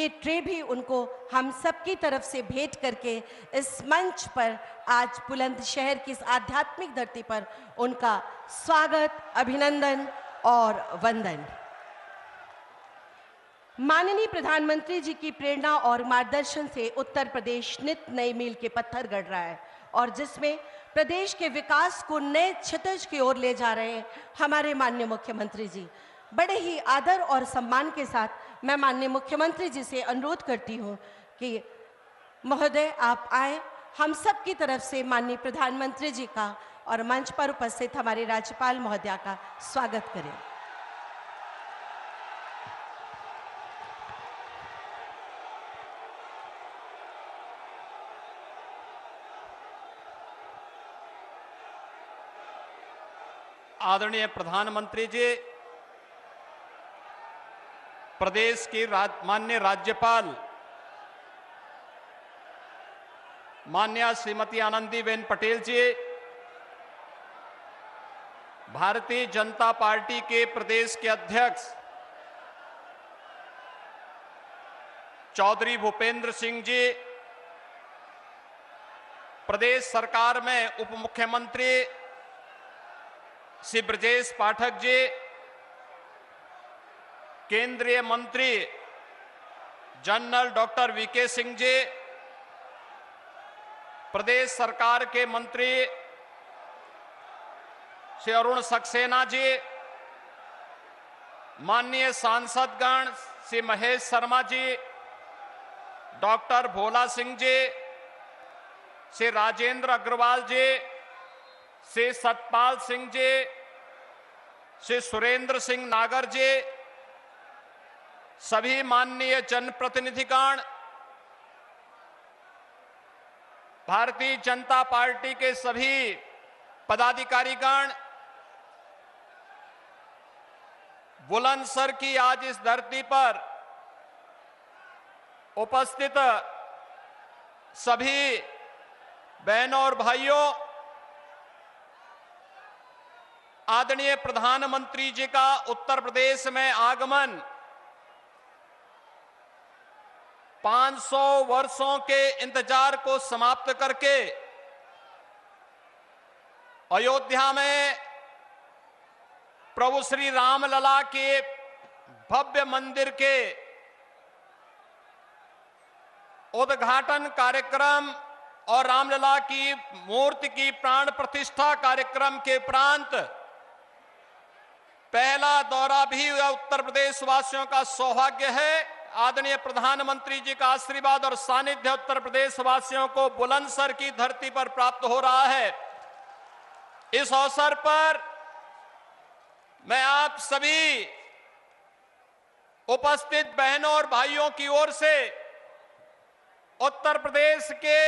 ये ट्रे भी उनको हम सबकी तरफ से भेंट करके इस मंच पर आज बुलंदशहर की इस आध्यात्मिक धरती पर उनका स्वागत, अभिनंदन और वंदन। माननीय प्रधानमंत्री जी की प्रेरणा और मार्गदर्शन से उत्तर प्रदेश नित नए मील के पत्थर गढ़ रहा है और जिसमें प्रदेश के विकास को नए क्षितिज की ओर ले जा रहे हैं हमारे माननीय मुख्यमंत्री जी। बड़े ही आदर और सम्मान के साथ मैं माननीय मुख्यमंत्री जी से अनुरोध करती हूं कि महोदय आप आए, हम सब की तरफ से माननीय प्रधानमंत्री जी का और मंच पर उपस्थित हमारे राज्यपाल महोदया का स्वागत करें। आदरणीय प्रधानमंत्री जी, प्रदेश की माननीय राज्यपाल माननीय श्रीमती आनंदीबेन पटेल जी, भारतीय जनता पार्टी के प्रदेश के अध्यक्ष चौधरी भूपेंद्र सिंह जी, प्रदेश सरकार में उप मुख्यमंत्री श्री ब्रजेश पाठक जी, केंद्रीय मंत्री general doctor VK Singh ji, प्रदेश सरकार के मंत्री श्री अरुण सक्सेना जी, माननीय सांसदगण श्री महेश शर्मा जी, डॉक्टर भोला सिंह जी, श्री राजेंद्र अग्रवाल जी, श्री सतपाल सिंह जी, श्री सुरेंद्र सिंह नागर जी, सभी माननीय जनप्रतिनिधिगण, भारतीय जनता पार्टी के सभी पदाधिकारीगण, बुलंदशहर की आज इस धरती पर उपस्थित सभी बहनों और भाइयों, आदरणीय प्रधानमंत्री जी का उत्तर प्रदेश में आगमन 500 वर्षों के इंतजार को समाप्त करके अयोध्या में प्रभु श्री रामलला के भव्य मंदिर के उद्घाटन कार्यक्रम और रामलला की मूर्ति की प्राण प्रतिष्ठा कार्यक्रम के उपरांत पहला दौरा भी उत्तर प्रदेश वासियों का सौभाग्य है। आदरणीय प्रधानमंत्री जी का आशीर्वाद और सानिध्य उत्तर प्रदेश वासियों को बुलंदशहर की धरती पर प्राप्त हो रहा है। इस अवसर पर मैं आप सभी उपस्थित बहनों और भाइयों की ओर से उत्तर प्रदेश के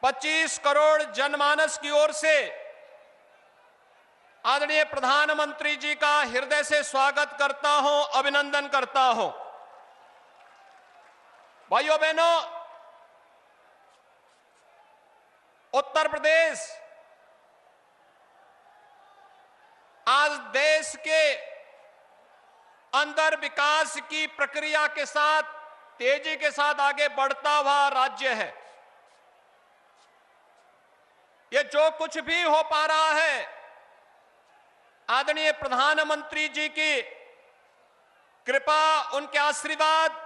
25 करोड़ जनमानस की ओर से आदरणीय प्रधानमंत्री जी का हृदय से स्वागत करता हूं, अभिनंदन करता हूं। भाइयों बहनों, उत्तर प्रदेश आज देश के अंदर विकास की प्रक्रिया के साथ तेजी के साथ आगे बढ़ता हुआ राज्य है। ये जो कुछ भी हो पा रहा है, आदरणीय प्रधानमंत्री जी की कृपा, उनके आशीर्वाद,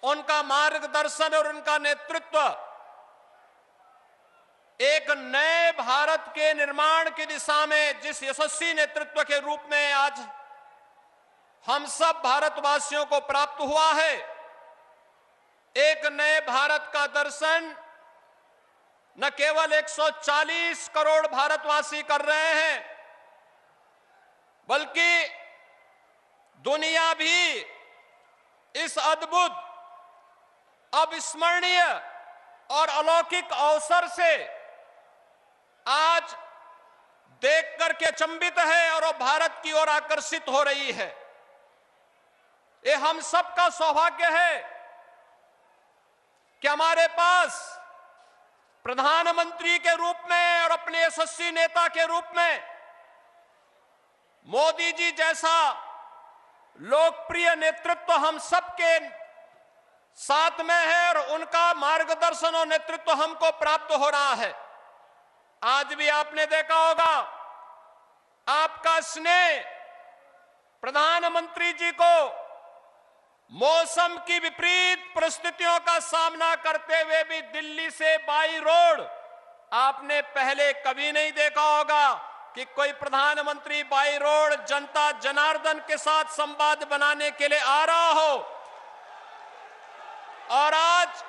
उनका मार्गदर्शन और उनका नेतृत्व एक नए भारत के निर्माण की दिशा में जिस यशस्वी नेतृत्व के रूप में आज हम सब भारतवासियों को प्राप्त हुआ है, एक नए भारत का दर्शन न केवल 140 करोड़ भारतवासी कर रहे हैं, बल्कि दुनिया भी इस अद्भुत, अविस्मरणीय और अलौकिक अवसर से आज देख करके अचंभित है और वो भारत की ओर आकर्षित हो रही है। ये हम सबका सौभाग्य है कि हमारे पास प्रधानमंत्री के रूप में और अपने यशस्वी नेता के रूप में मोदी जी जैसा लोकप्रिय नेतृत्व हम सबके साथ में है और उनका मार्गदर्शन और नेतृत्व हमको प्राप्त हो रहा है। आज भी आपने देखा होगा, आपका स्नेह प्रधानमंत्री जी को मौसम की विपरीत परिस्थितियों का सामना करते हुए भी दिल्ली से बाई रोड, आपने पहले कभी नहीं देखा होगा कि कोई प्रधानमंत्री बाई रोड जनता जनार्दन के साथ संवाद बनाने के लिए आ रहा हो। और आज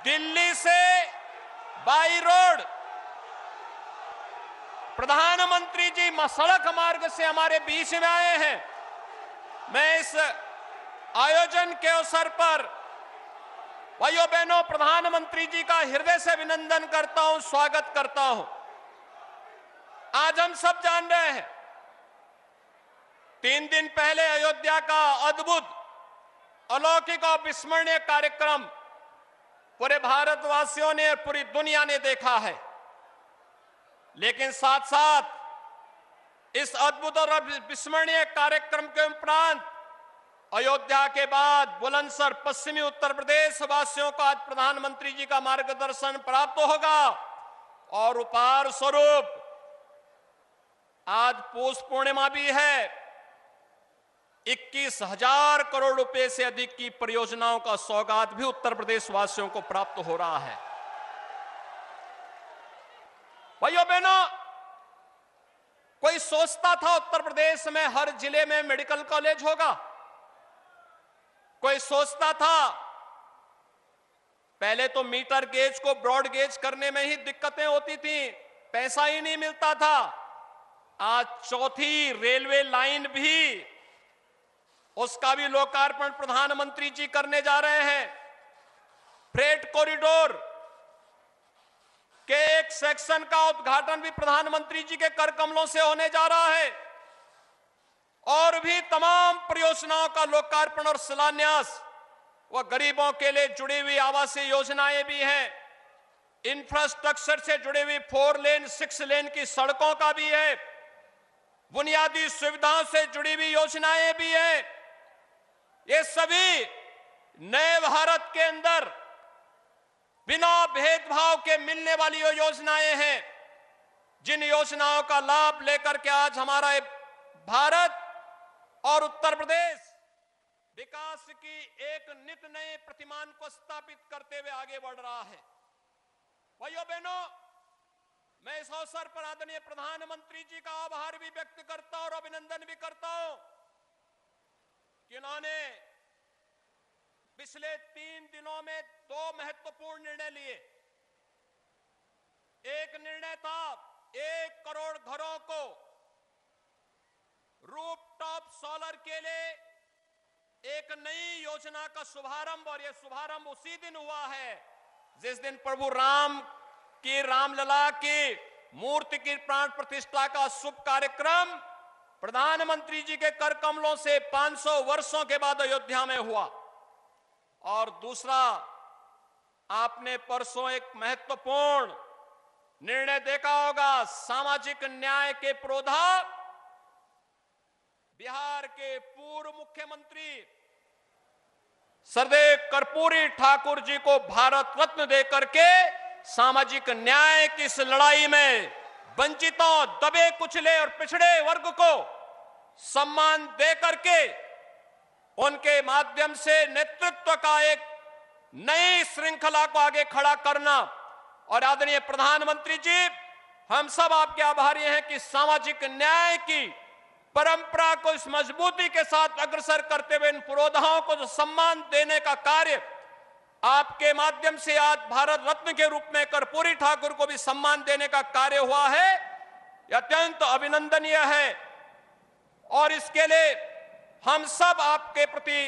दिल्ली से बाई रोड प्रधानमंत्री जी सड़क मार्ग से हमारे बीच में आए हैं। मैं इस आयोजन के अवसर पर भाइयों बहनों प्रधानमंत्री जी का हृदय से अभिनंदन करता हूं, स्वागत करता हूं। आज हम सब जान रहे हैं, 3 दिन पहले अयोध्या का अद्भुत, अलौकिक और विस्मरणीय कार्यक्रम पूरे भारतवासियों ने और पूरी दुनिया ने देखा है। लेकिन साथ साथ इस अद्भुत और विस्मरणीय कार्यक्रम के उपरांत अयोध्या के बाद बुलंदशहर पश्चिमी उत्तर प्रदेश वासियों को आज प्रधानमंत्री जी का मार्गदर्शन प्राप्त होगा। और उपहार स्वरूप आज पौष पूर्णिमा भी है। 21,000 करोड़ रुपए से अधिक की परियोजनाओं का सौगात भी उत्तर प्रदेश वासियों को प्राप्त हो रहा है। भाइयों बहनों, कोई सोचता था उत्तर प्रदेश में हर जिले में मेडिकल कॉलेज होगा? कोई सोचता था? पहले तो मीटर गेज को ब्रॉड गेज करने में ही दिक्कतें होती थी, पैसा ही नहीं मिलता था। आज चौथी रेलवे लाइन भी, उसका भी लोकार्पण प्रधानमंत्री जी करने जा रहे हैं। फ्रेट कॉरिडोर के एक सेक्शन का उद्घाटन भी प्रधानमंत्री जी के कर कमलों से होने जा रहा है। और भी तमाम परियोजनाओं का लोकार्पण और शिलान्यास, वह गरीबों के लिए जुड़ी हुई आवासीय योजनाएं भी हैं, इंफ्रास्ट्रक्चर से जुड़ी हुई 4 लेन 6 लेन की सड़कों का भी है, बुनियादी सुविधाओं से जुड़ी हुई योजनाएं भी हैं। ये सभी नए भारत के अंदर बिना भेदभाव के मिलने वाली योजनाएं हैं, जिन योजनाओं का लाभ लेकर के आज हमारा भारत और उत्तर प्रदेश विकास की एक नित नए प्रतिमान को स्थापित करते हुए आगे बढ़ रहा है। भाइयों बहनों, मैं इस अवसर पर आदरणीय प्रधानमंत्री जी का आभार भी व्यक्त करता हूं और अभिनंदन भी करता हूं कि उन्होंने पिछले 3 दिनों में 2 महत्वपूर्ण निर्णय लिए। एक निर्णय था 1 करोड़ घरों को रूफटॉप सोलर के लिए एक नई योजना का शुभारंभ, और यह शुभारंभ उसी दिन हुआ है जिस दिन प्रभु राम की रामलला की मूर्ति की प्राण प्रतिष्ठा का शुभ कार्यक्रम प्रधानमंत्री जी के कर कमलों से 500 वर्षों के बाद अयोध्या में हुआ। और दूसरा, आपने परसों एक महत्वपूर्ण निर्णय देखा होगा, सामाजिक न्याय के पुरोधा बिहार के पूर्व मुख्यमंत्री सरदेव कर्पूरी ठाकुर जी को भारत रत्न देकर के सामाजिक न्याय की इस लड़ाई में वंचितों, दबे कुचले और पिछड़े वर्ग को सम्मान देकर के उनके माध्यम से नेतृत्व का एक नई श्रृंखला को आगे खड़ा करना। और आदरणीय प्रधानमंत्री जी, हम सब आपके आभारी हैं कि सामाजिक न्याय की परंपरा को इस मजबूती के साथ अग्रसर करते हुए इन पुरोधाओं को जो सम्मान देने का कार्य आपके माध्यम से आज भारत रत्न के रूप में कर्पूरी ठाकुर को भी सम्मान देने का कार्य हुआ है, यह अत्यंत अभिनंदनीय है। और इसके लिए हम सब आपके प्रति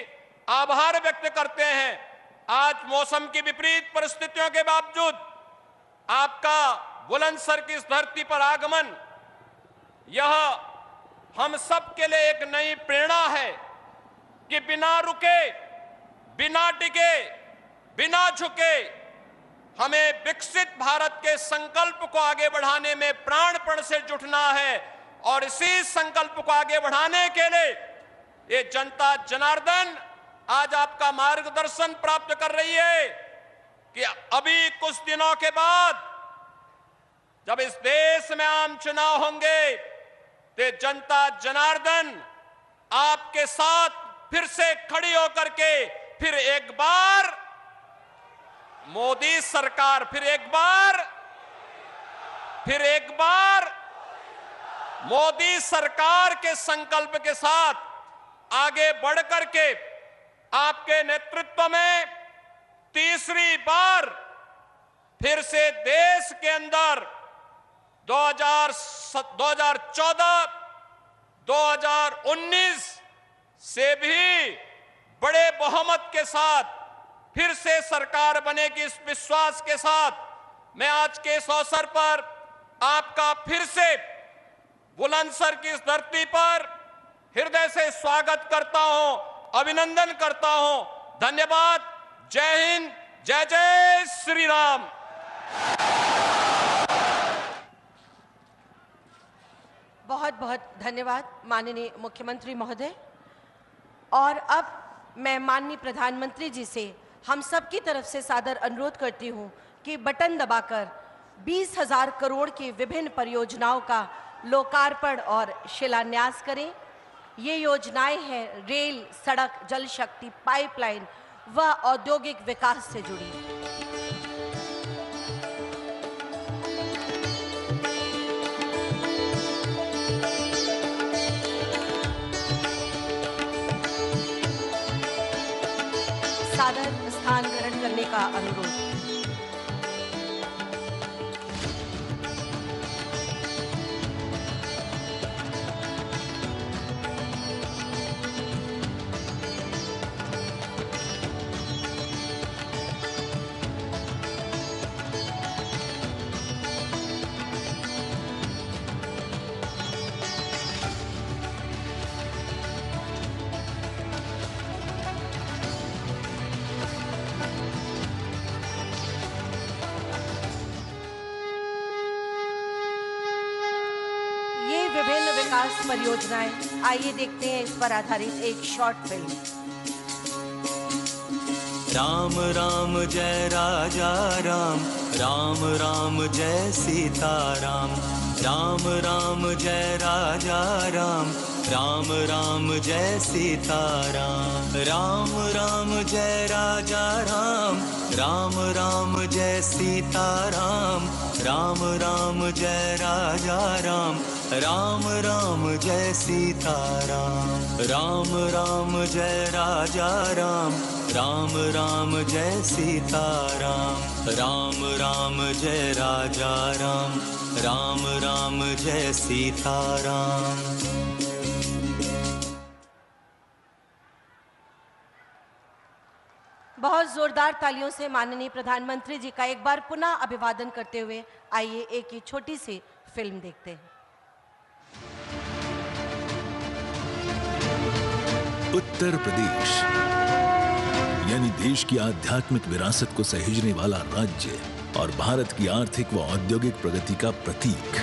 आभार व्यक्त करते हैं। आज मौसम की विपरीत परिस्थितियों के बावजूद आपका बुलंदशहर की इस धरती पर आगमन, यह हम सब के लिए एक नई प्रेरणा है कि बिना रुके, बिना टिके, बिना झुके हमें विकसित भारत के संकल्प को आगे बढ़ाने में प्राणपण से जुटना है। और इसी संकल्प को आगे बढ़ाने के लिए ये जनता जनार्दन आज आपका मार्गदर्शन प्राप्त कर रही है कि अभी कुछ दिनों के बाद जब इस देश में आम चुनाव होंगे तो जनता जनार्दन आपके साथ फिर से खड़ी होकर के फिर एक बार मोदी सरकार, फिर एक बार मोदी सरकार के संकल्प के साथ आगे बढ़ करके आपके नेतृत्व में तीसरी बार फिर से देश के अंदर 2014, 2019 से भी बड़े बहुमत के साथ फिर से सरकार बनेगी, इस विश्वास के साथ मैं आज के इस अवसर पर आपका फिर से बुलंदशहर की इस धरती पर हृदय से स्वागत करता हूं, अभिनंदन करता हूं। धन्यवाद। जय हिंद, जय जय श्री राम। बहुत बहुत धन्यवाद माननीय मुख्यमंत्री महोदय। और अब मैं माननीय प्रधानमंत्री जी से हम सब की तरफ से सादर अनुरोध करती हूं कि बटन दबाकर 20,000 करोड़ की विभिन्न परियोजनाओं का लोकार्पण और शिलान्यास करें। ये योजनाएं हैं रेल, सड़क, जल शक्ति, पाइपलाइन व औद्योगिक विकास से जुड़ी। सादर स्थान ग्रहण करने का अनुरोध। विभिन्न विकास परियोजनाएं, आइए देखते हैं इस पर आधारित एक शॉर्ट फिल्म। राम राम जय राजा राम, राम राम जय सीता राम, राम राम जय राजा राम, राम राम जय सीता राम, राम राम जय राजा राम, राम राम जय सीता राम, राम राम जय राजा राम, राम राम जय सीता राम, राम राम जय राजा राम, राम राम जय सीता राम, राम राम जय राजा राम, राम राम जय सीता राम। बहुत जोरदार तालियों से माननीय प्रधानमंत्री जी का एक बार पुनः अभिवादन करते हुए आइए एक ही छोटी सी फिल्म देखते हैं। उत्तर प्रदेश यानी देश की आध्यात्मिक विरासत को सहेजने वाला राज्य और भारत की आर्थिक व औद्योगिक प्रगति का प्रतीक।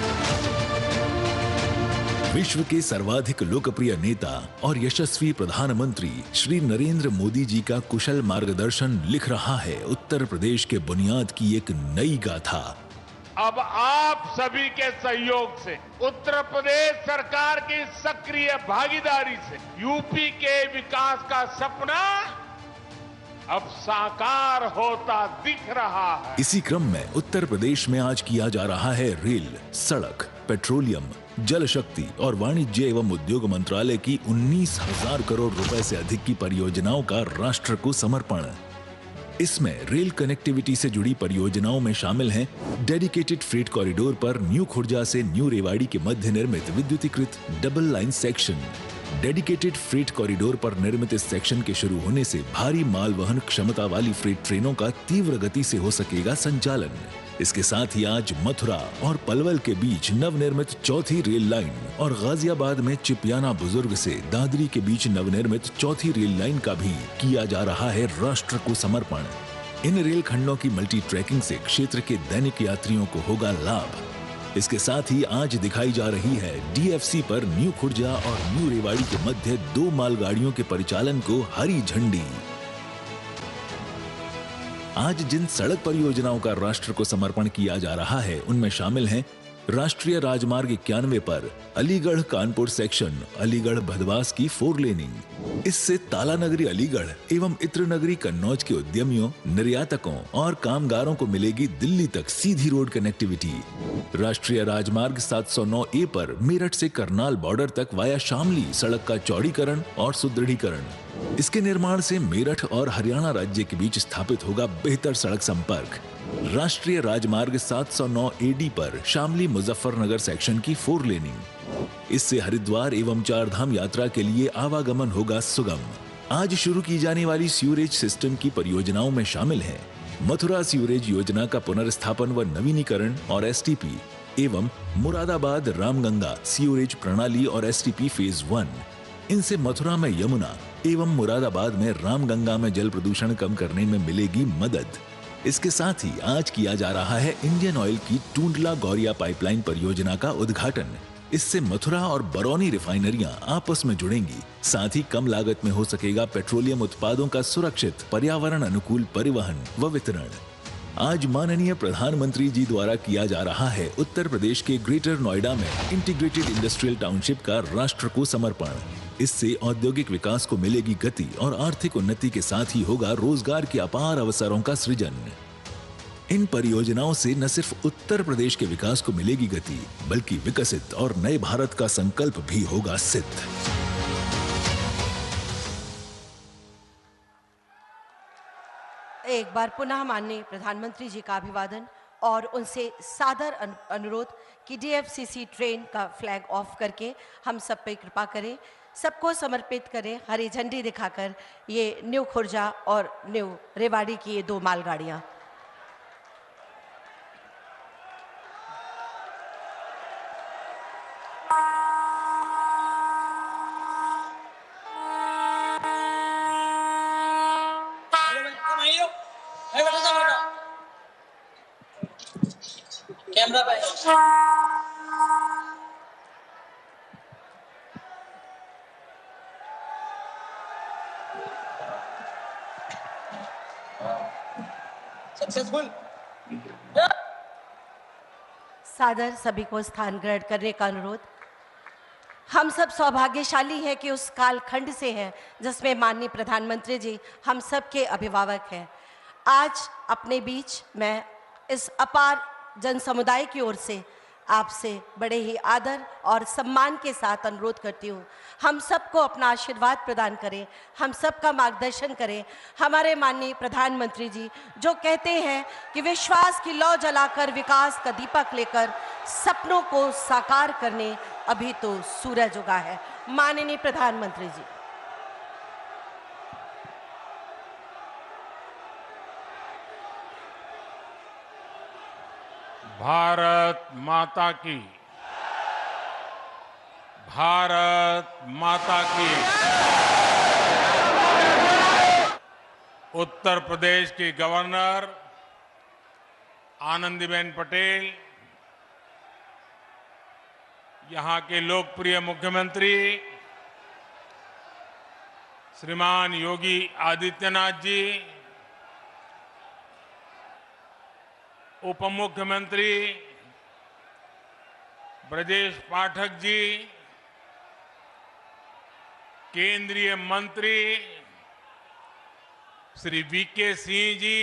विश्व के सर्वाधिक लोकप्रिय नेता और यशस्वी प्रधानमंत्री श्री नरेंद्र मोदी जी का कुशल मार्गदर्शन लिख रहा है उत्तर प्रदेश के बुनियाद की एक नई गाथा। अब आप सभी के सहयोग से, उत्तर प्रदेश सरकार की सक्रिय भागीदारी से यूपी के विकास का सपना अब साकार होता दिख रहा है। इसी क्रम में उत्तर प्रदेश में आज किया जा रहा है रेल, सड़क, पेट्रोलियम, जल शक्ति और वाणिज्य एवं उद्योग मंत्रालय की 19,000 करोड़ रुपए से अधिक की परियोजनाओं का राष्ट्र को समर्पण। इसमें रेल कनेक्टिविटी से जुड़ी परियोजनाओं में शामिल हैं डेडिकेटेड फ्रेट कॉरिडोर पर न्यू खुर्जा से न्यू रेवाड़ी के मध्य निर्मित विद्युतीकृत double line section. Dedicated freight corridor पर निर्मित इस सेक्शन के शुरू होने से भारी माल वहन क्षमता वाली फ्रेट ट्रेनों का तीव्र गति से हो सकेगा संचालन। इसके साथ ही आज मथुरा और पलवल के बीच नवनिर्मित चौथी रेल लाइन और गाजियाबाद में चिपियाना बुजुर्ग से दादरी के बीच नवनिर्मित चौथी रेल लाइन का भी किया जा रहा है राष्ट्र को समर्पण। इन रेल खंडों की मल्टी ट्रैकिंग से क्षेत्र के दैनिक यात्रियों को होगा लाभ। इसके साथ ही आज दिखाई जा रही है डीएफसी पर न्यू खुर्जा और न्यू रेवाड़ी के मध्य 2 मालगाड़ियों के परिचालन को हरी झंडी। आज जिन सड़क परियोजनाओं का राष्ट्र को समर्पण किया जा रहा है उनमें शामिल हैं राष्ट्रीय राजमार्ग 91 पर अलीगढ़ कानपुर सेक्शन अलीगढ़ भदवास की 4 लेनिंग। इससे ताला नगरी अलीगढ़ एवं इत्र नगरी कन्नौज के उद्यमियों, निर्यातकों और कामगारों को मिलेगी दिल्ली तक सीधी रोड कनेक्टिविटी। राष्ट्रीय राजमार्ग 709A पर मेरठ से करनाल बॉर्डर तक वाया शामली सड़क का चौड़ीकरण और सुदृढ़ीकरण। इसके निर्माण से मेरठ और हरियाणा राज्य के बीच स्थापित होगा बेहतर सड़क संपर्क। राष्ट्रीय राजमार्ग 709AD पर शामली मुजफ्फरनगर सेक्शन की 4 लेनिंग। इससे हरिद्वार एवं चारधाम यात्रा के लिए आवागमन होगा सुगम। आज शुरू की जाने वाली सीवरेज सिस्टम की परियोजनाओं में शामिल है मथुरा सीवरेज योजना का पुनर्स्थापन व नवीनीकरण और एसटीपी एवं मुरादाबाद रामगंगा सीवरेज प्रणाली और एसटीपी फेज 1। इनसे मथुरा में यमुना एवं मुरादाबाद में रामगंगा में जल प्रदूषण कम करने में मिलेगी मदद। इसके साथ ही आज किया जा रहा है इंडियन ऑयल की टूंडला गौरिया पाइपलाइन परियोजना का उद्घाटन। इससे मथुरा और बरौनी रिफाइनरियां आपस में जुड़ेंगी। साथ ही कम लागत में हो सकेगा पेट्रोलियम उत्पादों का सुरक्षित पर्यावरण अनुकूल परिवहन व वितरण। आज माननीय प्रधानमंत्री जी द्वारा किया जा रहा है उत्तर प्रदेश के ग्रेटर नोएडा में इंटीग्रेटेड इंडस्ट्रियल टाउनशिप का राष्ट्र को समर्पण। इससे औद्योगिक विकास को मिलेगी गति और आर्थिक उन्नति के साथ ही होगा रोजगार के अपार अवसरों का सृजन। इन परियोजनाओं से न सिर्फ उत्तर प्रदेश के विकास को मिलेगी गति, बल्कि विकसित और नए भारत का संकल्प भी होगा सिद्ध। एक बार पुनः माननीय प्रधानमंत्री जी का अभिवादन और उनसे सादर अनुरोध कि डीएफसीसी ट्रेन का फ्लैग ऑफ करके हम सब पे कृपा करें, सबको समर्पित करें हरी झंडी दिखाकर ये न्यू खुर्जा और न्यू रेवाड़ी की ये 2 मालगाड़ियां। कैमरा पे सक्सेसफुल। सादर सभी को स्थान ग्रहण करने का अनुरोध। हम सब सौभाग्यशाली हैं कि उस कालखंड से हैं जिसमें माननीय प्रधानमंत्री जी हम सब के अभिभावक हैं। आज अपने बीच मैं इस अपार जन समुदाय की ओर से आपसे बड़े ही आदर और सम्मान के साथ अनुरोध करती हूँ, हम सबको अपना आशीर्वाद प्रदान करें, हम सबका मार्गदर्शन करें। हमारे माननीय प्रधानमंत्री जी जो कहते हैं कि विश्वास की लौ जलाकर विकास का दीपक लेकर सपनों को साकार करने अभी तो सूरज उगा है। माननीय प्रधानमंत्री जी। भारत माता की, भारत माता की। उत्तर प्रदेश की गवर्नर आनंदीबेन पटेल, यहां के लोकप्रिय मुख्यमंत्री श्रीमान योगी आदित्यनाथ जी, उप मुख्यमंत्री ब्रजेश पाठक जी, केंद्रीय मंत्री श्री वीके सिंह जी,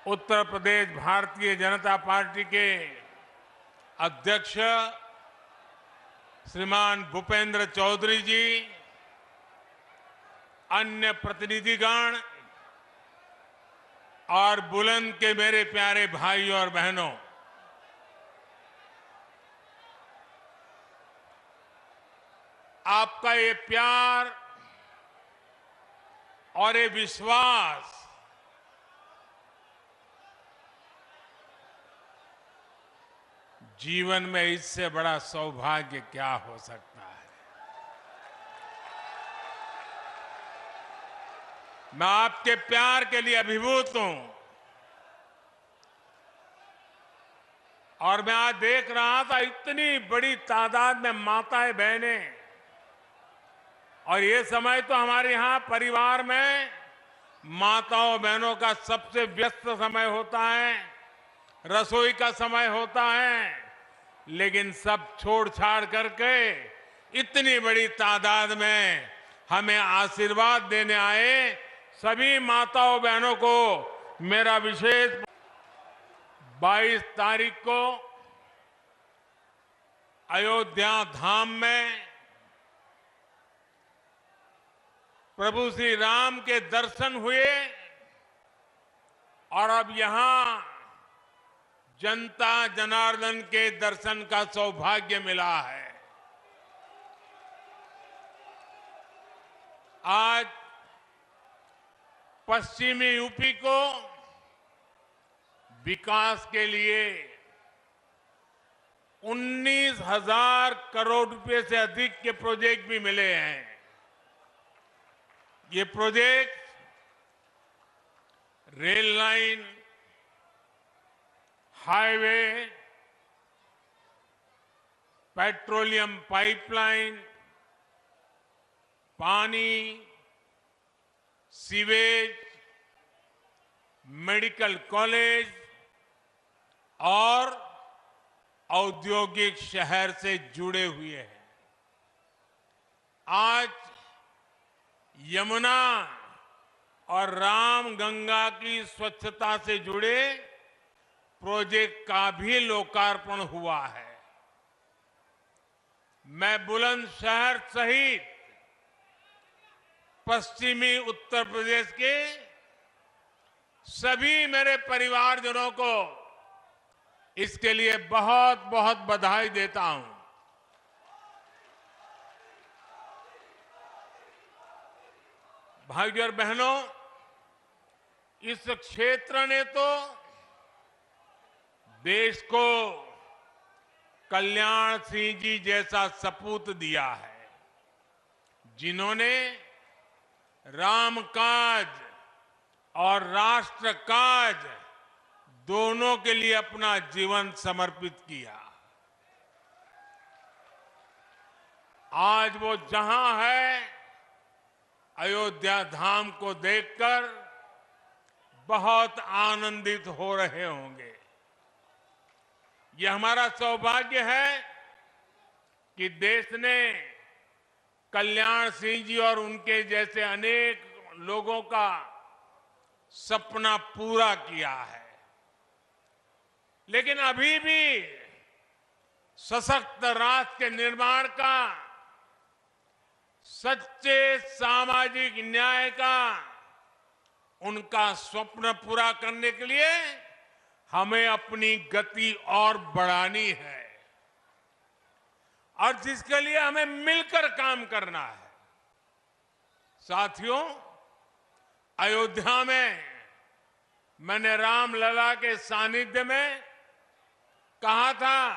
उत्तर प्रदेश भारतीय जनता पार्टी के अध्यक्ष श्रीमान भूपेंद्र चौधरी जी, अन्य प्रतिनिधिगण और बुलंद के मेरे प्यारे भाई और बहनों, आपका ये प्यार और ये विश्वास जीवन में इससे बड़ा सौभाग्य क्या हो सकता है। मैं आपके प्यार के लिए अभिभूत हूं। और मैं आज देख रहा था इतनी बड़ी तादाद में माताएं बहनें, और ये समय तो हमारे यहाँ परिवार में माताओं बहनों का सबसे व्यस्त समय होता है, रसोई का समय होता है, लेकिन सब छोड़ छाड़ करके इतनी बड़ी तादाद में हमें आशीर्वाद देने आए सभी माताओं बहनों को मेरा विशेष 22 तारीख को अयोध्या धाम में प्रभु श्री राम के दर्शन हुए और अब यहां जनता जनार्दन के दर्शन का सौभाग्य मिला है। आज पश्चिमी यूपी को विकास के लिए 19,000 करोड़ रुपए से अधिक के प्रोजेक्ट भी मिले हैं। ये project rail line, highway, petroleum pipeline, पानी, सीवेज, मेडिकल कॉलेज और औद्योगिक शहर से जुड़े हुए हैं। आज यमुना और रामगंगा की स्वच्छता से जुड़े प्रोजेक्ट का भी लोकार्पण हुआ है। मैं बुलंदशहर सहित पश्चिमी उत्तर प्रदेश के सभी मेरे परिवारजनों को इसके लिए बहुत बहुत बधाई देता हूं। भाइयों और बहनों, इस क्षेत्र ने तो देश को कल्याण सिंह जी जैसा सपूत दिया है, जिन्होंने राम काज और राष्ट्र काज दोनों के लिए अपना जीवन समर्पित किया। आज वो जहां है, अयोध्या धाम को देखकर बहुत आनंदित हो रहे होंगे। यह हमारा सौभाग्य है कि देश ने कल्याण सिंह जी और उनके जैसे अनेक लोगों का सपना पूरा किया है। लेकिन अभी भी सशक्त राष्ट्र के निर्माण का, सच्चे सामाजिक न्याय का उनका स्वप्न पूरा करने के लिए हमें अपनी गति और बढ़ानी है, और जिसके लिए हमें मिलकर काम करना है। साथियों, अयोध्या में मैंने रामलला के सानिध्य में कहा था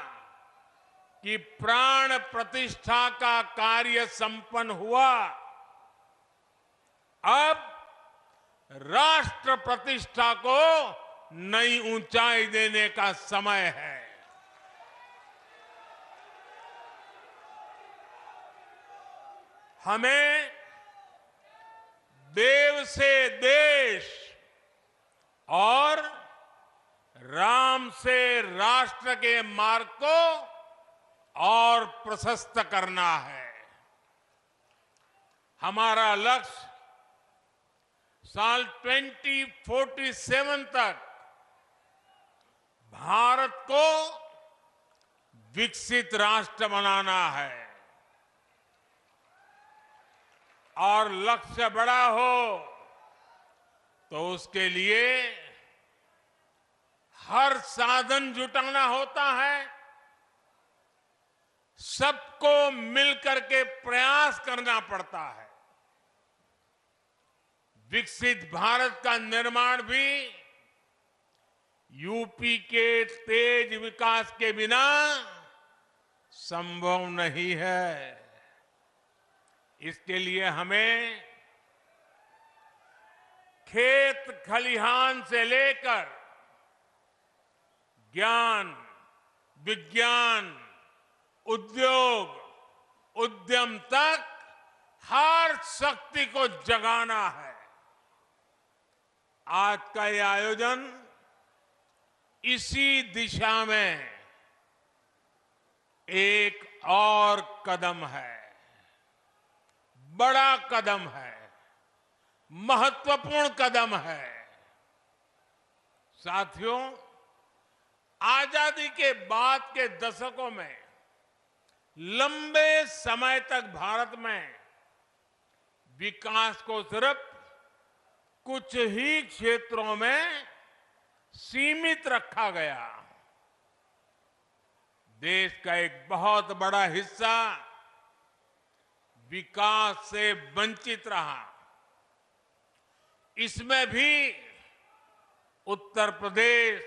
कि प्राण प्रतिष्ठा का कार्य संपन्न हुआ, अब राष्ट्र प्रतिष्ठा को नई ऊंचाई देने का समय है। हमें देव से देश और राम से राष्ट्र के मार्ग को और प्रशस्त करना है। हमारा लक्ष्य साल 2047 तक भारत को विकसित राष्ट्र बनाना है, और लक्ष्य बड़ा हो तो उसके लिए हर साधन जुटाना होता है, सबको मिलकर के प्रयास करना पड़ता है। विकसित भारत का निर्माण भी यूपी के तेज विकास के बिना संभव नहीं है। इसके लिए हमें खेत खलिहान से लेकर ज्ञान, विज्ञान, उद्योग, उद्यम तक हर शक्ति को जगाना है। आज का ये आयोजन इसी दिशा में एक और कदम है, बड़ा कदम है, महत्वपूर्ण कदम है। साथियों, आजादी के बाद के दशकों में लंबे समय तक भारत में विकास को सिर्फ कुछ ही क्षेत्रों में सीमित रखा गया। देश का एक बहुत बड़ा हिस्सा विकास से वंचित रहा। इसमें भी उत्तर प्रदेश,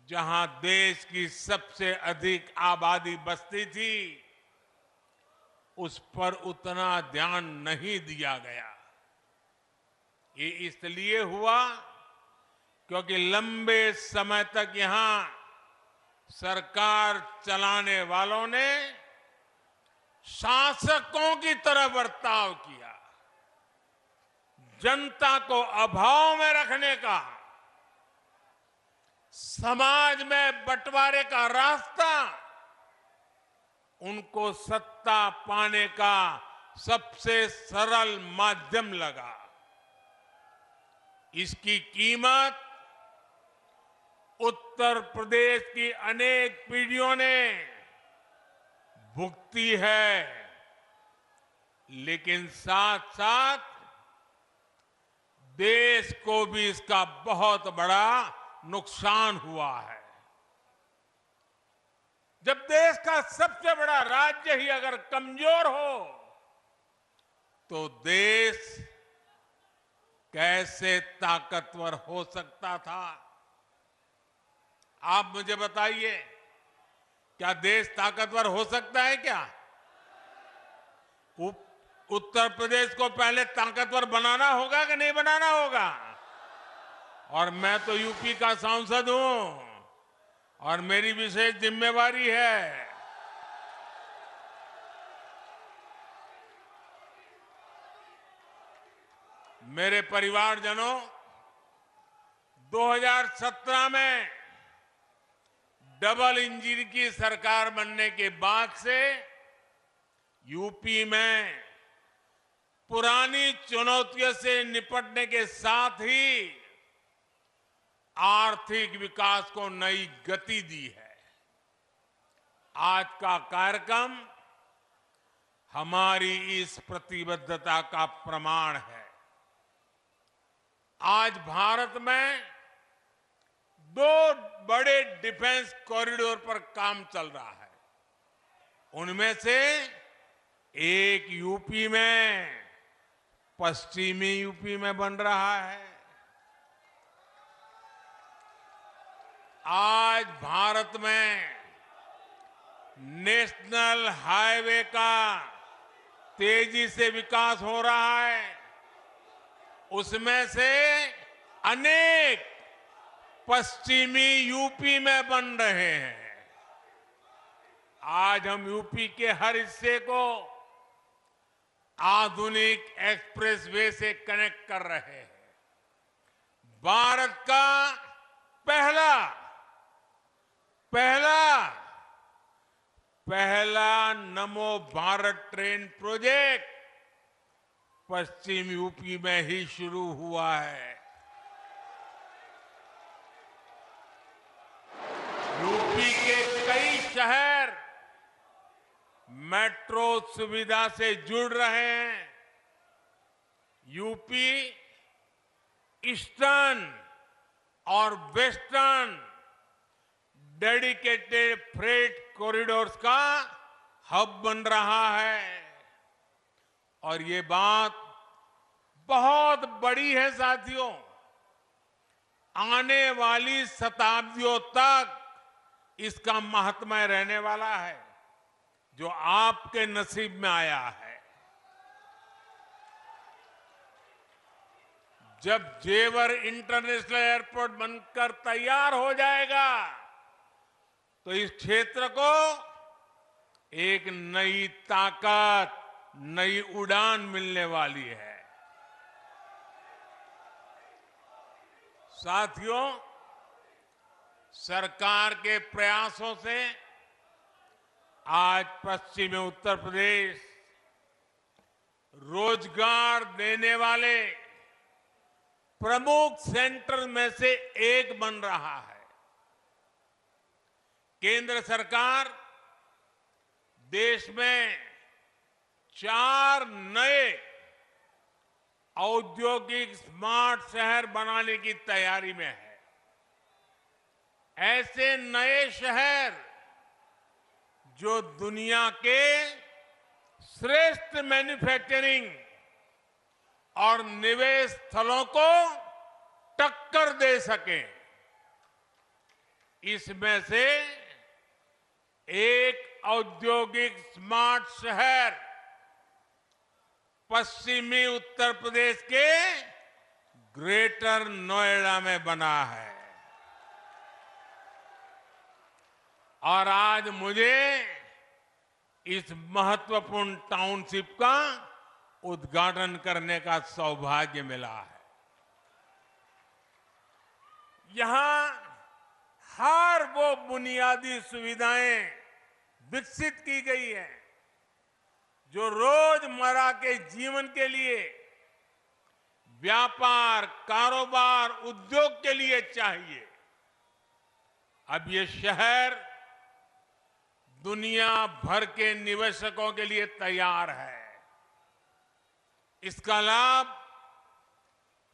जहां देश की सबसे अधिक आबादी बसती थी, उस पर उतना ध्यान नहीं दिया गया। ये इसलिए हुआ क्योंकि लंबे समय तक यहां सरकार चलाने वालों ने शासकों की तरह बर्ताव किया। जनता को अभाव में रखने का, समाज में बंटवारे का रास्ता उनको सत्ता पाने का सबसे सरल माध्यम लगा। इसकी कीमत उत्तर प्रदेश की अनेक पीढ़ियों ने भुगती है, लेकिन साथ साथ देश को भी इसका बहुत बड़ा नुकसान हुआ है। जब देश का सबसे बड़ा राज्य ही अगर कमजोर हो तो देश कैसे ताकतवर हो सकता था? आप मुझे बताइए, क्या देश ताकतवर हो सकता है क्या? उत्तर प्रदेश को पहले ताकतवर बनाना होगा कि नहीं बनाना होगा? और मैं तो यूपी का सांसद हूं और मेरी विशेष जिम्मेवारी है। मेरे परिवारजनों, 2017 में डबल इंजन की सरकार बनने के बाद से यूपी में पुरानी चुनौतियों से निपटने के साथ ही आर्थिक विकास को नई गति दी है। आज का कार्यक्रम हमारी इस प्रतिबद्धता का प्रमाण है। आज भारत में 2 बड़े डिफेंस कॉरिडोर पर काम चल रहा है। उनमें से एक यूपी में, पश्चिमी यूपी में बन रहा है। आज भारत में नेशनल हाईवे का तेजी से विकास हो रहा है। उसमें से अनेक पश्चिमी यूपी में बन रहे हैं। आज हम यूपी के हर हिस्से को आधुनिक एक्सप्रेसवे से कनेक्ट कर रहे हैं। भारत का पहला नमो भारत ट्रेन प्रोजेक्ट पश्चिम यूपी में ही शुरू हुआ है। यूपी के कई शहर मेट्रो सुविधा से जुड़ रहे हैं। यूपी ईस्टर्न और वेस्टर्न डेडिकेटेड फ्रेट कॉरिडोर्स का हब बन रहा है। और ये बात बहुत बड़ी है साथियों। आने वाली शताब्दियों तक इसका महात्म्य रहने वाला है, जो आपके नसीब में आया है। जब जेवर इंटरनेशनल एयरपोर्ट बनकर तैयार हो जाएगा तो इस क्षेत्र को एक नई ताकत, नई उड़ान मिलने वाली है। साथियों, सरकार के प्रयासों से आज पश्चिमी उत्तर प्रदेश रोजगार देने वाले प्रमुख सेंटर में से एक बन रहा है। केंद्र सरकार देश में 4 नए औद्योगिक स्मार्ट शहर बनाने की तैयारी में है। ऐसे नए शहर जो दुनिया के श्रेष्ठ मैन्युफैक्चरिंग और निवेश स्थलों को टक्कर दे सके। इसमें से एक औद्योगिक स्मार्ट शहर पश्चिमी उत्तर प्रदेश के ग्रेटर नोएडा में बना है। और आज मुझे इस महत्वपूर्ण टाउनशिप का उद्घाटन करने का सौभाग्य मिला है। यहां हर वो बुनियादी सुविधाएं विकसित की गई है जो रोजमर्रा के जीवन के लिए, व्यापार, कारोबार, उद्योग के लिए चाहिए। अब ये शहर दुनिया भर के निवेशकों के लिए तैयार है। इसका लाभ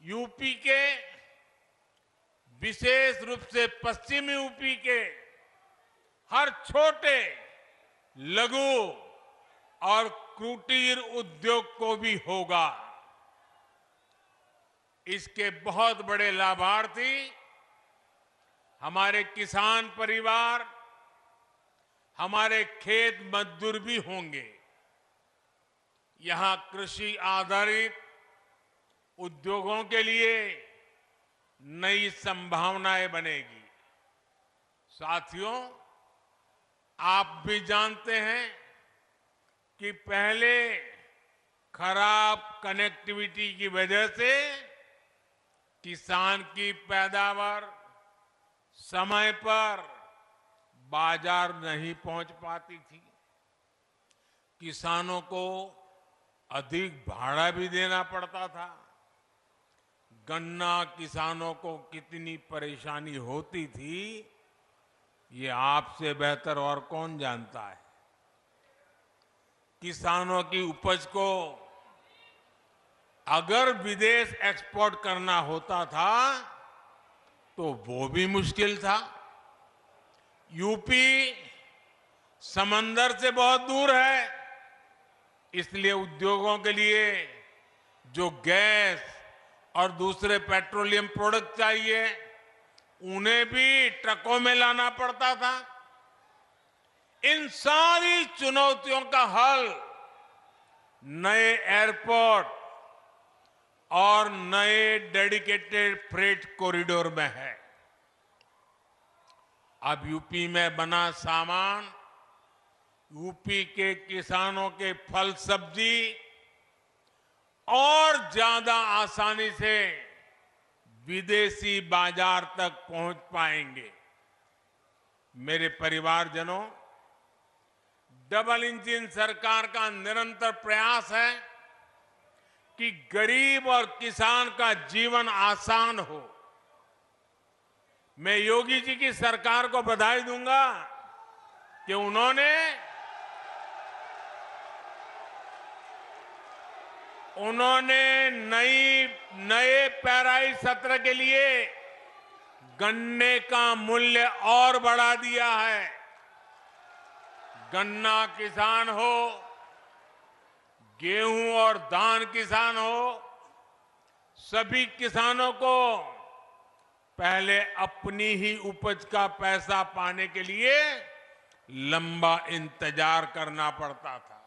यूपी के, विशेष रूप से पश्चिमी यूपी के हर छोटे, लघु और कुटीर उद्योग को भी होगा। इसके बहुत बड़े लाभार्थी हमारे किसान परिवार, हमारे खेत मजदूर भी होंगे। यहां कृषि आधारित उद्योगों के लिए नई संभावनाएं बनेगी। साथियों, आप भी जानते हैं कि पहले खराब कनेक्टिविटी की वजह से किसान की पैदावार समय पर बाजार नहीं पहुंच पाती थी। किसानों को अधिक भाड़ा भी देना पड़ता था। गन्ना किसानों को कितनी परेशानी होती थी, ये आपसे बेहतर और कौन जानता है। किसानों की उपज को अगर विदेश एक्सपोर्ट करना होता था तो वो भी मुश्किल था। यूपी समंदर से बहुत दूर है, इसलिए उद्योगों के लिए जो गैस और दूसरे पेट्रोलियम प्रोडक्ट चाहिए, उन्हें भी ट्रकों में लाना पड़ता था। इन सारी चुनौतियों का हल नए एयरपोर्ट और नए डेडिकेटेड फ्रेट कॉरिडोर में है। अब यूपी में बना सामान यूपी के किसानों के फल सब्जी और ज्यादा आसानी से विदेशी बाजार तक पहुंच पाएंगे। मेरे परिवारजनों, डबल इंजन सरकार का निरंतर प्रयास है कि गरीब और किसान का जीवन आसान हो। मैं योगी जी की सरकार को बधाई दूंगा कि उन्होंने नए पेराई सत्र के लिए गन्ने का मूल्य और बढ़ा दिया है। गन्ना किसान हो, गेहूं और धान किसान हो, सभी किसानों को पहले अपनी ही उपज का पैसा पाने के लिए लंबा इंतजार करना पड़ता था।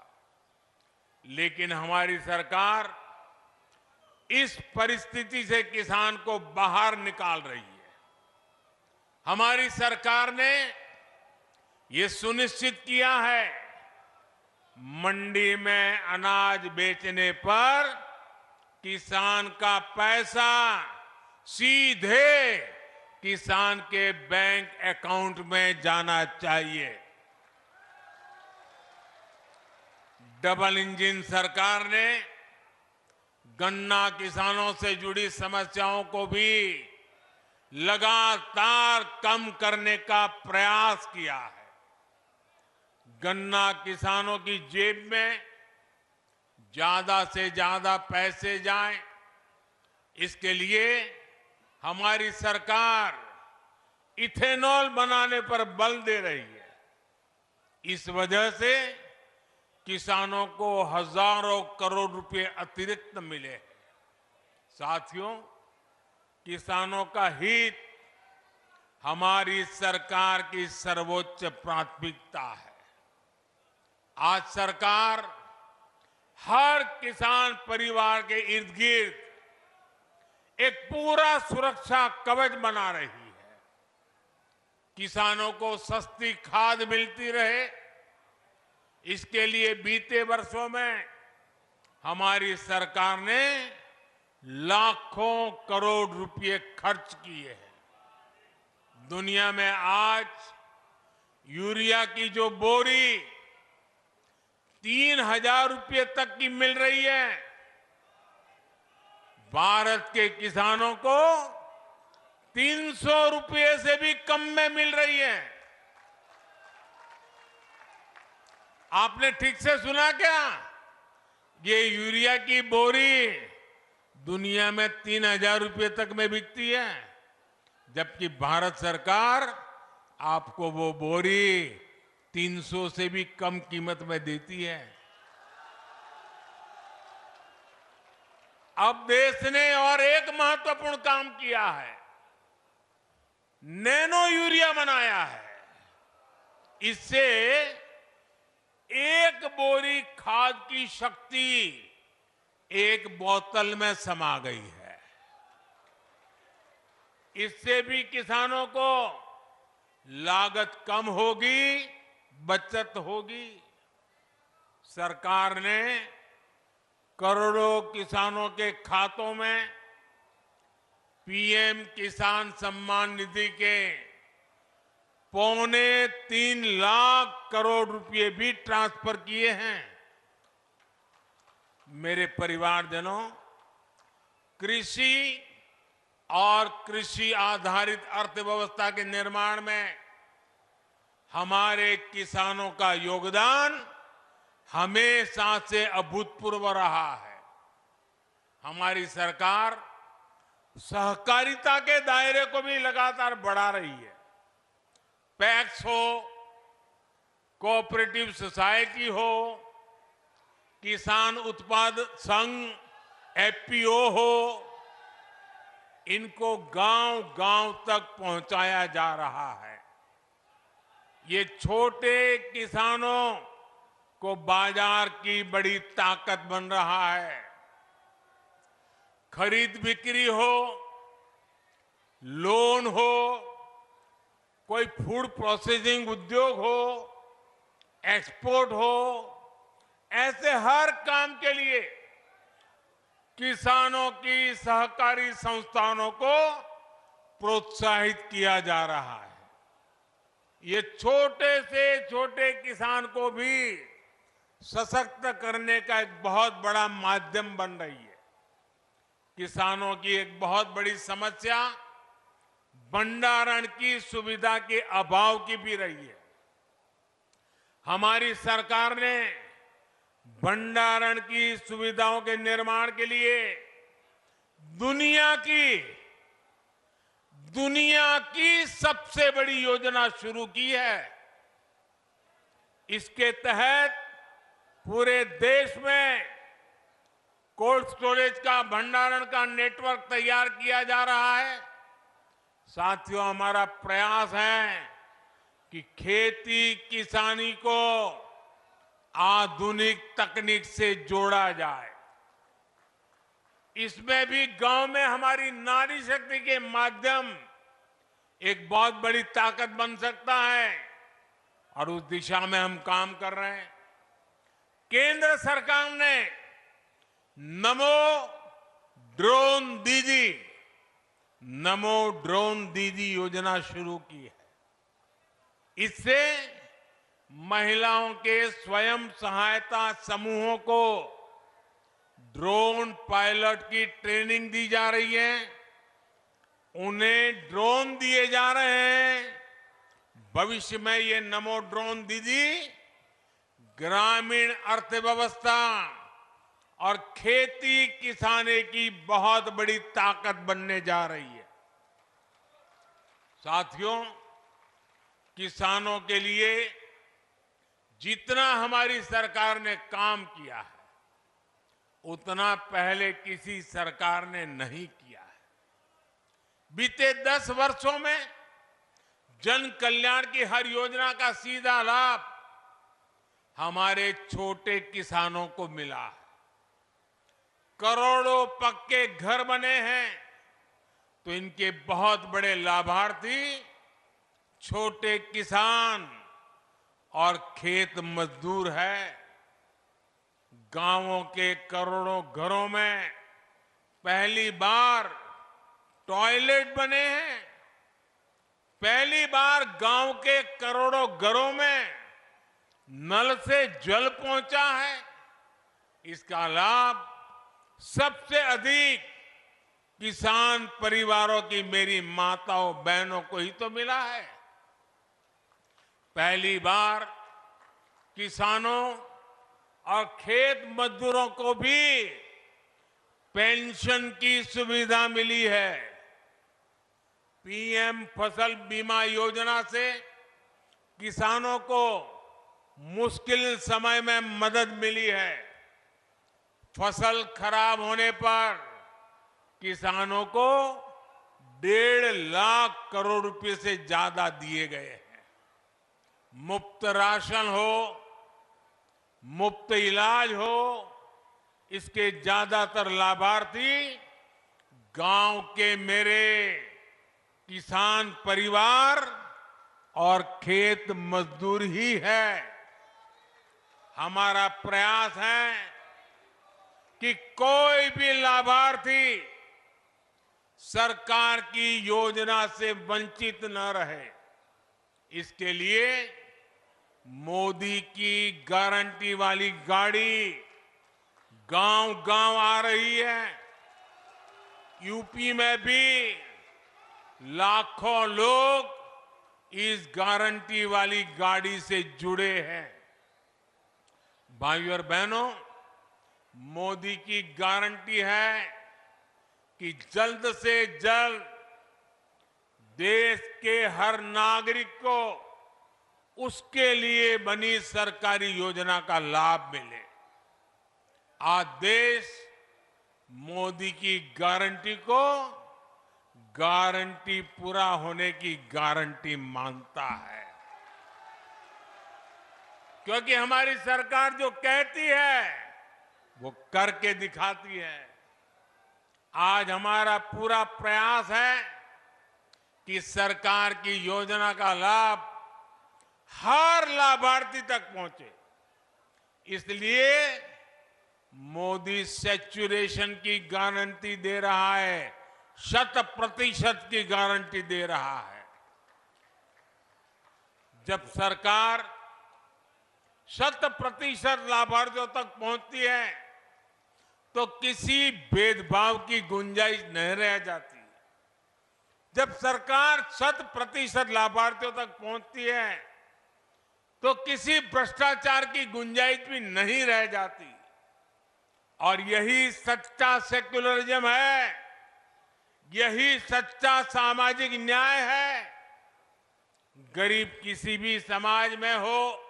लेकिन हमारी सरकार इस परिस्थिति से किसान को बाहर निकाल रही है। हमारी सरकार ने ये सुनिश्चित किया है मंडी में अनाज बेचने पर किसान का पैसा सीधे किसान के बैंक अकाउंट में जाना चाहिए। डबल इंजन सरकार ने गन्ना किसानों से जुड़ी समस्याओं को भी लगातार कम करने का प्रयास किया है। गन्ना किसानों की जेब में ज्यादा से ज्यादा पैसे जाएं, इसके लिए हमारी सरकार इथेनॉल बनाने पर बल दे रही है। इस वजह से किसानों को हजारों करोड़ रुपए अतिरिक्त मिले हैं। साथियों, किसानों का हित हमारी सरकार की सर्वोच्च प्राथमिकता है। आज सरकार हर किसान परिवार के इर्द गिर्द एक पूरा सुरक्षा कवच बना रही है। किसानों को सस्ती खाद मिलती रहे, इसके लिए बीते वर्षों में हमारी सरकार ने लाखों करोड़ रुपए खर्च किए हैं। दुनिया में आज यूरिया की जो बोरी 3,000 रुपए तक की मिल रही है, भारत के किसानों को 300 रुपए से भी कम में मिल रही है। आपने ठीक से सुना क्या? ये यूरिया की बोरी दुनिया में 3,000 रुपए तक में बिकती है, जबकि भारत सरकार आपको वो बोरी 300 से भी कम कीमत में देती है। अब देश ने और एक महत्वपूर्ण काम किया है, नैनो यूरिया बनाया है। इससे एक बोरी खाद की शक्ति एक बोतल में समा गई है। इससे भी किसानों को लागत कम होगी, बचत होगी। सरकार ने करोड़ों किसानों के खातों में पीएम किसान सम्मान निधि के 3.25 लाख करोड़ रुपए भी ट्रांसफर किए हैं। मेरे परिवारजनों, कृषि और कृषि आधारित अर्थव्यवस्था के निर्माण में हमारे किसानों का योगदान हमेशा से अभूतपूर्व रहा है। हमारी सरकार सहकारिता के दायरे को भी लगातार बढ़ा रही है। पैक्स हो, कोऑपरेटिव सोसाइटी हो, किसान उत्पाद संघ एफपीओ हो, इनको गांव-गांव तक पहुंचाया जा रहा है। ये छोटे किसानों को बाजार की बड़ी ताकत बन रहा है। खरीद बिक्री हो, लोन हो, कोई फूड प्रोसेसिंग उद्योग हो, एक्सपोर्ट हो, ऐसे हर काम के लिए किसानों की सहकारी संस्थानों को प्रोत्साहित किया जा रहा है। ये छोटे से छोटे किसान को भी सशक्त करने का एक बहुत बड़ा माध्यम बन रही है। किसानों की एक बहुत बड़ी समस्या भंडारण की सुविधा के अभाव की भी रही है। हमारी सरकार ने भंडारण की सुविधाओं के निर्माण के लिए दुनिया की सबसे बड़ी योजना शुरू की है। इसके तहत पूरे देश में कोल्ड स्टोरेज का भंडारण का नेटवर्क तैयार किया जा रहा है। साथियों, हमारा प्रयास है कि खेती किसानी को आधुनिक तकनीक से जोड़ा जाए। इसमें भी गांव में हमारी नारी शक्ति के माध्यम एक बहुत बड़ी ताकत बन सकता है। और उस दिशा में हम काम कर रहे हैं। केंद्र सरकार ने नमो ड्रोन दीदी योजना शुरू की है। इससे महिलाओं के स्वयं सहायता समूहों को ड्रोन पायलट की ट्रेनिंग दी जा रही है। उन्हें ड्रोन दिए जा रहे हैं। भविष्य में ये नमो ड्रोन दीदी ग्रामीण अर्थव्यवस्था और खेती किसानी की बहुत बड़ी ताकत बनने जा रही है। साथियों, किसानों के लिए जितना हमारी सरकार ने काम किया है, उतना पहले किसी सरकार ने नहीं किया है। बीते 10 वर्षों में जन कल्याण की हर योजना का सीधा लाभ हमारे छोटे किसानों को मिला है। करोड़ों पक्के घर बने हैं, तो इनके बहुत बड़े लाभार्थी छोटे किसान और खेत मजदूर है। गांवों के करोड़ों घरों में पहली बार टॉयलेट बने हैं। पहली बार गांव के करोड़ों घरों में नल से जल पहुंचा है। इसका लाभ सबसे अधिक किसान परिवारों की मेरी माताओं बहनों को ही तो मिला है। पहली बार किसानों और खेत मजदूरों को भी पेंशन की सुविधा मिली है। पीएम फसल बीमा योजना से किसानों को मुश्किल समय में मदद मिली है। फसल खराब होने पर किसानों को 1.5 लाख करोड़ रुपए से ज्यादा दिए गए हैं। मुफ्त राशन हो, मुफ्त इलाज हो, इसके ज्यादातर लाभार्थी गांव के मेरे किसान परिवार और खेत मजदूर ही है। हमारा प्रयास है कि कोई भी लाभार्थी सरकार की योजना से वंचित न रहे। इसके लिए मोदी की गारंटी वाली गाड़ी गांव-गांव आ रही है। यूपी में भी लाखों लोग इस गारंटी वाली गाड़ी से जुड़े हैं। भाइयों और बहनों, मोदी की गारंटी है कि जल्द से जल्द देश के हर नागरिक को उसके लिए बनी सरकारी योजना का लाभ मिले। आज देश मोदी की गारंटी को गारंटी पूरा होने की गारंटी मानता है, क्योंकि हमारी सरकार जो कहती है वो करके दिखाती है। आज हमारा पूरा प्रयास है कि सरकार की योजना का लाभ हर लाभार्थी तक पहुंचे। इसलिए मोदी सैचुरेशन की गारंटी दे रहा है, 100% की गारंटी दे रहा है। जब सरकार 100% लाभार्थियों तक पहुंचती है तो किसी भेदभाव की गुंजाइश नहीं रह जाती। जब सरकार 100% लाभार्थियों तक पहुंचती है तो किसी भ्रष्टाचार की गुंजाइश भी नहीं रह जाती। और यही सच्चा सेक्युलरिज्म है, यही सच्चा सामाजिक न्याय है। गरीब किसी भी समाज में हो,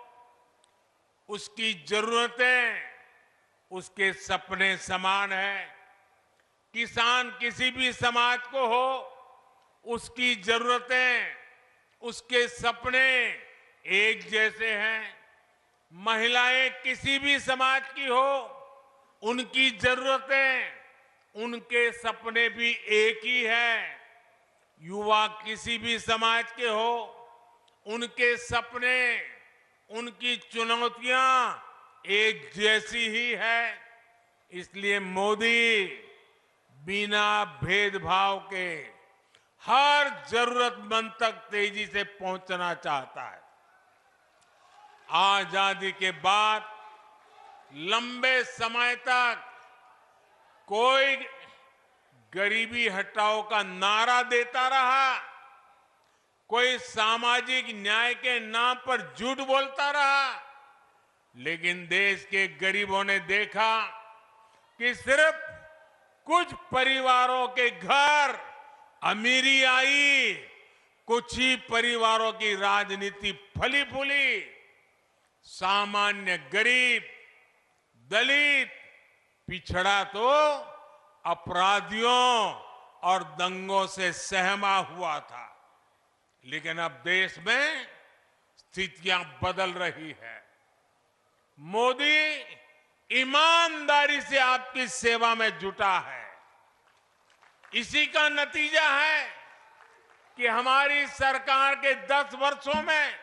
उसकी जरूरतें उसके सपने समान है। किसान किसी भी समाज को हो, उसकी जरूरतें उसके सपने एक जैसे हैं। महिलाएं किसी भी समाज की हो, उनकी जरूरतें उनके सपने भी एक ही है। युवा किसी भी समाज के हो, उनके सपने उनकी चुनौतियां एक जैसी ही है। इसलिए मोदी बिना भेदभाव के हर जरूरतमंद तक तेजी से पहुंचना चाहता है। आजादी के बाद लंबे समय तक कोई गरीबी हटाओ का नारा देता रहा, कोई सामाजिक न्याय के नाम पर झूठ बोलता रहा, लेकिन देश के गरीबों ने देखा कि सिर्फ कुछ परिवारों के घर अमीरी आई, कुछ ही परिवारों की राजनीति फली फूली, सामान्य गरीब, दलित, पिछड़ा तो अपराधियों और दंगों से सहमा हुआ था। लेकिन अब देश में स्थितियां बदल रही है। मोदी ईमानदारी से आपकी सेवा में जुटा है। इसी का नतीजा है कि हमारी सरकार के 10 वर्षों में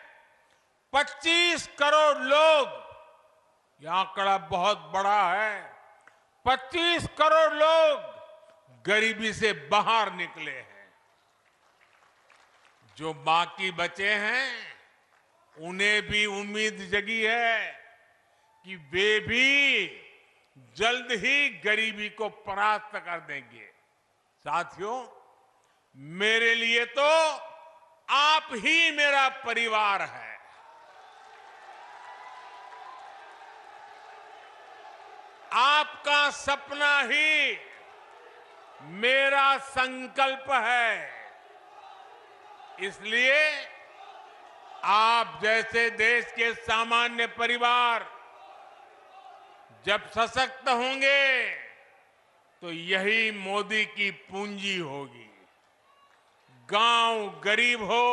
25 करोड़ लोग, यह आंकड़ा बहुत बड़ा है, 25 करोड़ लोग गरीबी से बाहर निकले हैं। जो बाकी बचे हैं उन्हें भी उम्मीद जगी है कि वे भी जल्द ही गरीबी को परास्त कर देंगे। साथियों, मेरे लिए तो आप ही मेरा परिवार है। आपका सपना ही मेरा संकल्प है। इसलिए आप जैसे देश के सामान्य परिवार जब सशक्त होंगे तो यही मोदी की पूंजी होगी। गांव गरीब हो,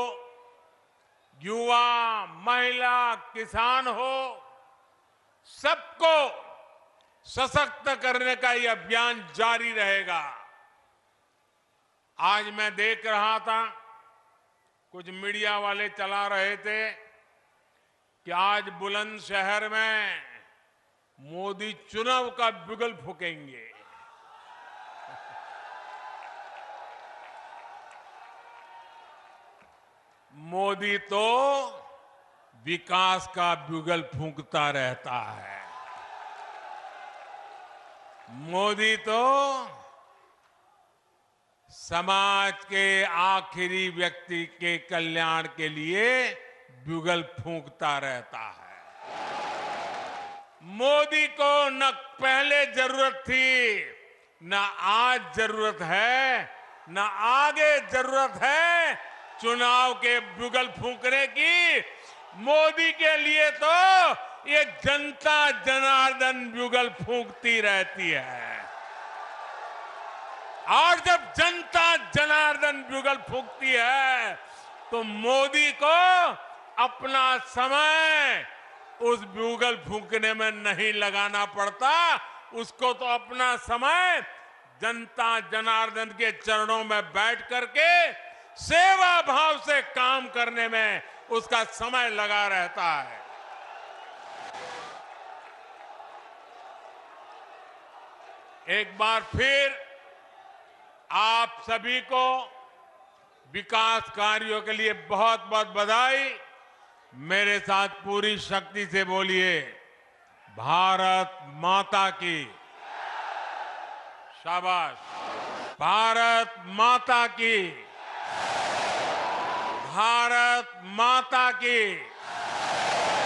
युवा, महिला, किसान हो, सबको सशक्त करने का यह अभियान जारी रहेगा। आज मैं देख रहा था, कुछ मीडिया वाले चला रहे थे कि आज बुलंदशहर में मोदी चुनाव का बिगुल फूकेंगे। मोदी तो विकास का बिगुल फूंकता रहता है। मोदी तो समाज के आखिरी व्यक्ति के कल्याण के लिए बिगुल फूंकता रहता है। मोदी को न पहले जरूरत थी, न आज जरूरत है, न आगे जरूरत है चुनाव के बिगुल फूंकने की। मोदी के लिए तो ये जनता जनार्दन बिगुल फूंकती रहती है। और जब जनता जनार्दन बिगुल फूंकती है तो मोदी को अपना समय उस बिगुल फूंकने में नहीं लगाना पड़ता। उसको तो अपना समय जनता जनार्दन के चरणों में बैठ करके सेवा भाव से काम करने में उसका समय लगा रहता है। एक बार फिर आप सभी को विकास कार्यों के लिए बहुत बहुत बधाई। मेरे साथ पूरी शक्ति से बोलिए, भारत माता की। शाबाश। भारत माता की। भारत माता की।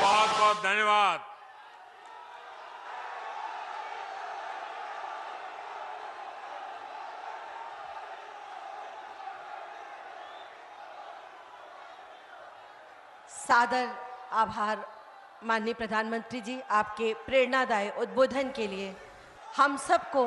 बहुत बहुत धन्यवाद। सादर आभार माननीय प्रधानमंत्री जी, आपके प्रेरणादायी उद्बोधन के लिए। हम सबको